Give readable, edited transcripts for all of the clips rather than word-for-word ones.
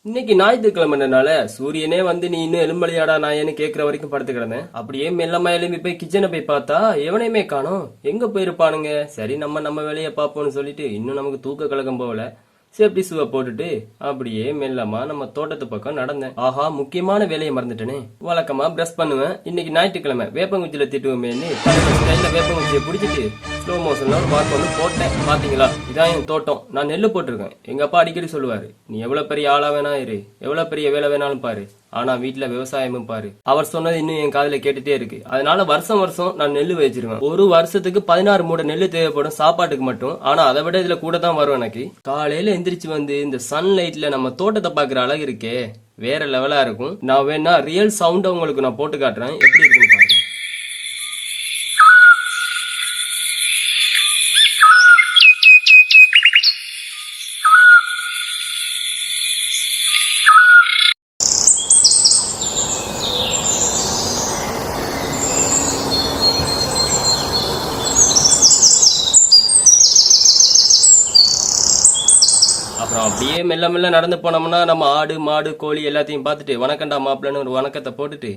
இன்னைக்கு ஞாயிற்றுக்கிழமைனால சூரியனே வந்து நீ இன்னும் எலும்பலியாடா நாயன்னு கேக்குற வரைக்கும் படுத்து கிடந்தேன். அப்படியே மெல்லமா எழும்பி போய் கிச்சனை போய் பார்த்தா எவனையுமே காணோம். எங்க போயிருப்பானுங்க? சரி நம்ம வேலையை பார்ப்போம்னு சொல்லிட்டு இன்னும் நமக்கு தூக்க கலக்கம் போகல. சேஃப்டி ஷூவை போட்டுட்டு அப்படியே மெல்லமா நம்ம தோட்டத்து பக்கம் நடந்தேன். ஆஹா, முக்கியமான வேலையை மறந்துட்டேனே. வழக்கமா பிரஷ் பண்ணுவேன். இன்னைக்கு ஞாயிற்றுக்கிழமை வேப்பங்குச்சியில திட்டுவோமேன்னு கையில வேப்பங்குச்சியை பிடிச்சிட்டு ஸ்லோ மோஷன்ல ஒரு வாக் வந்து போட்டேன். பாத்தீங்களா, இதான் என் தோட்டம். நான் நெல்லு போட்டிருக்கேன். எங்க அப்பா அடிக்கடி சொல்லுவாரு, நீ எவ்வளவு பெரிய ஆளா வேணா இரு, எவ்வளவு பெரிய வேலை வேணாலும் பாரு, ஆனா வீட்டுல விவசாயமும் பாரு. அவர் சொன்னது இன்னும் என் காதுல கேட்டுட்டே இருக்கு. அதனால வருஷம் வருஷம் நான் நெல்லு வச்சிருவேன். ஒரு வருஷத்துக்கு 16 மூடை நெல்லு தேவைப்படும் சாப்பாட்டுக்கு மட்டும். ஆனா அதை விட இதுல கூட தான் வரும் எனக்கு. காலையில எந்திரிச்சு வந்து இந்த சன்லைட்ல நம்ம தோட்டத்தை பாக்குற அழகு இருக்கே, வேற லெவலா இருக்கும். நான் வேணா ரியல் சவுண்ட உங்களுக்கு நான் போட்டு காட்டுறேன், எப்படி இருக்குன்னு பாருங்க. அப்புறம் அப்படியே மெல்ல மெல்ல நடந்து போனோம்னா நம்ம ஆடு மாடு கோழி எல்லாத்தையும் பார்த்துட்டு வணக்கண்டா மாப்பிள்ளன்னு ஒரு வணக்கத்தை போட்டுட்டு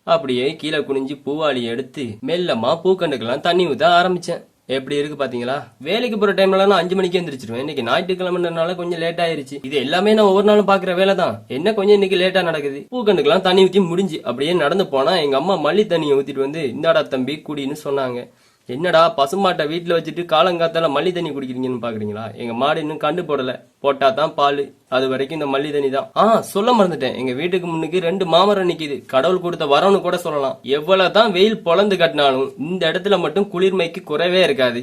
அப்படியே கீழே குனிஞ்சு பூவாளி எடுத்து மெல்லமா பூக்கண்டுக்கெல்லாம் தண்ணி ஊத்த ஆரம்பிச்சேன். எப்படி இருக்கு பாத்தீங்களா? வேலைக்கு போற டைம்ல நான் 5 மணிக்கு எந்திரிச்சிருவேன். இன்னைக்கு ஞாயிற்றுக்கிழமைனால கொஞ்சம் லேட் ஆயிருச்சு. இது எல்லாமே நான் ஒவ்வொரு நாளும் பாக்குற வேலை தான். என்ன கொஞ்சம் இன்னைக்கு லேட்டா நடக்குது. பூக்கண்டுக்கெல்லாம் தண்ணி ஊத்தி முடிஞ்சு அப்படியே நடந்து போனா எங்க அம்மா மல்லி தண்ணியை ஊத்திட்டு வந்து இந்தாடா தம்பி குடின்னு சொன்னாங்க. என்னடா பசுமாட்டை வீட்டுல வச்சுட்டு காலங்காத்தால மல்லி தண்ணி குடிக்கிறீங்கன்னு பாக்குறீங்களா? எங்க மாடு இன்னும் கண்டு போடல, போட்டா தான் பால். அது வரைக்கும் இந்த மல்லி தண்ணி தான். சொல்ல மறந்துட்டேன், எங்க வீட்டுக்கு முன்னுக்கு 2 மாமரம் நிக்குது. கடவுள் கொடுத்த வரம்னு கூட சொல்லலாம். எவ்வளவுதான் வெயில் பொழந்து கட்டினாலும் இந்த இடத்துல மட்டும் குளிர்மைக்கு குறைவே இருக்காது.